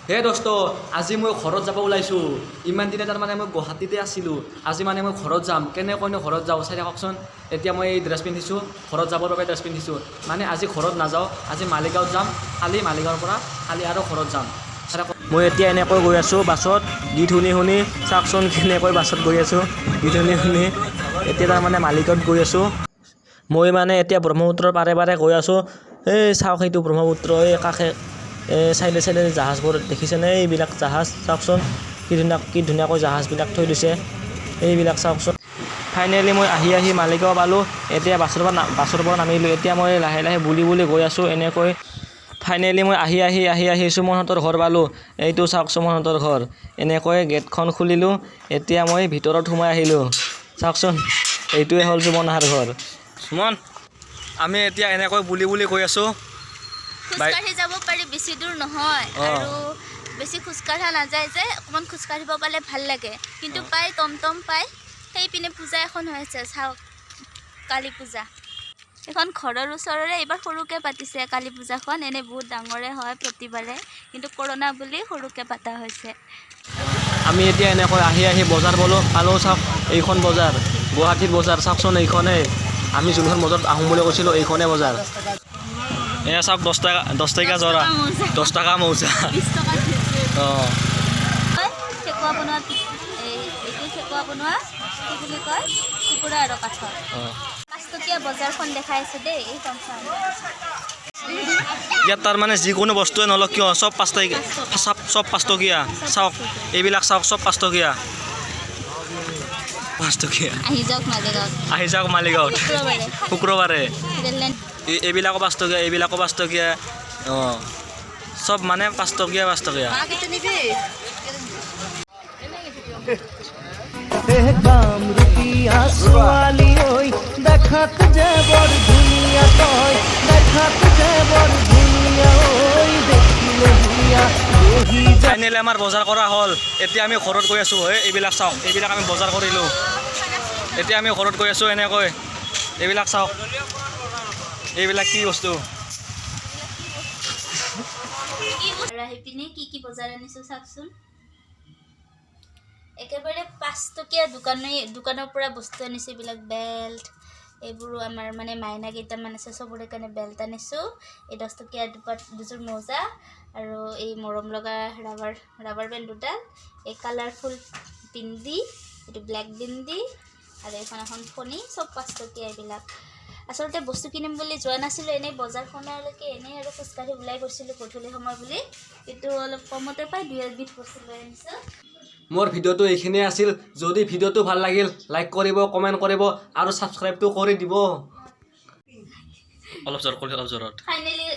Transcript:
হে দোস্ত আজি মই ঘৰত যাব ওলাইছোঁ ইমান দিনে তাৰমানে মই গুৱাহাটীতে আছিলোঁ আজি মানে মই ঘৰত যাম কেনেকৈনো ঘৰত যাওঁ চাই থাককচোন এতিয়া মই এই ড্ৰেছ পিন্ধিছোঁ ঘৰত যাবৰ বাবে ড্ৰেছ পিন্ধিছোঁ মানে আজি ঘৰত নাযাওঁ আজি মালিগাঁৱত যাম কালি মালিগাঁৱৰ পৰা কালি আৰু ঘৰত যাম মই এতিয়া এনেকৈ গৈ আছোঁ বাছত গীত শুনি শুনি চাওকচোন কেনেকৈ বাছত গৈ আছোঁ গীত শুনি শুনি এতিয়া তাৰমানে মালিগাঁৱত গৈ আছোঁ মই মানে এতিয়া ব্ৰহ্মপুত্ৰৰ পাৰে পাৰে গৈ আছোঁ এই চাওক সেইটো ব্ৰহ্মপুত্ৰ এই কাষে চাইডে চাইডে জাহাজবোৰ দেখিছেনে এইবিলাক জাহাজ চাওকচোন কি ধুনীয়াকৈ জাহাজবিলাক থৈ দিছে এইবিলাক চাওকচোন ফাইনেলি মই আহি মালিগাঁও পালোঁ এতিয়া বাছৰ পৰা নামিলোঁ এতিয়া মই লাহে লাহে বুলি গৈ আছোঁ এনেকৈ ফাইনেলি মই আহি সুমনহঁতৰ ঘৰ পালোঁ এইটো চাওক সুমনহঁতৰ ঘৰ এনেকৈ গেটখন খুলিলোঁ এতিয়া মই ভিতৰত সোমাই আহিলোঁ চাওকচোন এইটোৱে হ'ল সুমনহাৰ ঘৰ সুমন আমি এতিয়া এনেকৈ বুলি গৈ আছোঁ খোজকাঢ়ি যাব পাৰি বেছি দূৰ নহয় আৰু বেছি খোজকাঢ়া নাযায় যে অকণমান খোজকাঢ়িব পালে ভাল লাগে কিন্তু পাই টমটম পাই সেইপিনে পূজা এখন হৈছে চাওক কালী পূজা এখন ঘৰৰ ওচৰৰে এইবাৰ সৰুকৈ পাতিছে কালী পূজাখন এনে বহুত ডাঙৰে হয় প্ৰতিবাৰে কিন্তু কৰোণা বুলি সৰুকৈ পতা হৈছে আমি এতিয়া এনেকৈ আহি বজাৰ পালোঁ চাওক এইখন বজাৰ গুৱাহাটীৰ বজাৰ চাওকচোন এইখনেই আমি যোনখন বজাৰত আহোঁ বুলি কৈছিলোঁ এইখনেই বজাৰ এয়া চাওক 10 টকা জৰা 10 টকা মৌজা অঁ ঠেকুৱা বনোৱা এইটো ঠেকুৱা বনোৱা কি বুলি কয় কুকুৰা আৰু কাঠৰ 5 টকীয়া বজাৰখন দেখাইছে দেই এইখন চাওক ইয়াত তাৰমানে যিকোনো বস্তুৱে নলওক কিয় চব 5 টকীয়া চব 5 টকীয়া চাওক এইবিলাক চাওক চব 5 টকীয়া 5 টকীয়া আহি যাওক মালিগাঁৱত শুক্ৰবাৰে এইবিলাকো 5 টকীয়া এইবিলাকো 5 টকীয়া অঁ চব মানে 5 টকীয়া ফাইনেলি আমাৰ বজাৰ কৰা হ'ল এতিয়া আমি ঘৰত গৈ আছোঁ এইবিলাক চাওক এইবিলাক আমি বজাৰ কৰিলোঁ এতিয়া আমি ঘৰত গৈ আছোঁ এনেকৈ এইবিলাক চাওক এইবিলাক কি বস্তু কি বজাৰ আনিছোঁ চাওকচোন একেবাৰে 5 টকীয়া দোকানৰ পৰা বস্তু আনিছোঁ এইবিলাক বেল্ট এইবোৰো আমাৰ মানে মাইনা কেইটামান আছে চবৰে কাৰণে বেল্ট আনিছোঁ এই 10 টকীয়া দুযোৰ মোজা আৰু এই মৰম লগা ৰাবাৰ বেণ্ড দুডাল এই কালাৰফুল বিন্দি এইটো ব্লেক বিন্দি আৰু এখন ফণি চব 5 টকীয়া এইবিলাক আচলতে বস্তু কিনিম বুলি যোৱা নাছিলোঁ এনেই বজাৰখনলৈকে এনেই আৰু খোজকাঢ়ি ওলাই গৈছিলোঁ গধূলি সময় বুলি কিন্তু অলপ কমতে পাই 2-2 বস্তু লৈ আনিছোঁ মোৰ ভিডিঅ'টো এইখিনিয়ে আছিল যদি ভিডিঅ'টো ভাল লাগিল লাইক কৰিব কমেণ্ট কৰিব আৰু ছাবস্ক্ৰাইবটো কৰি দিব অলপ জোৰত ফাইনেলি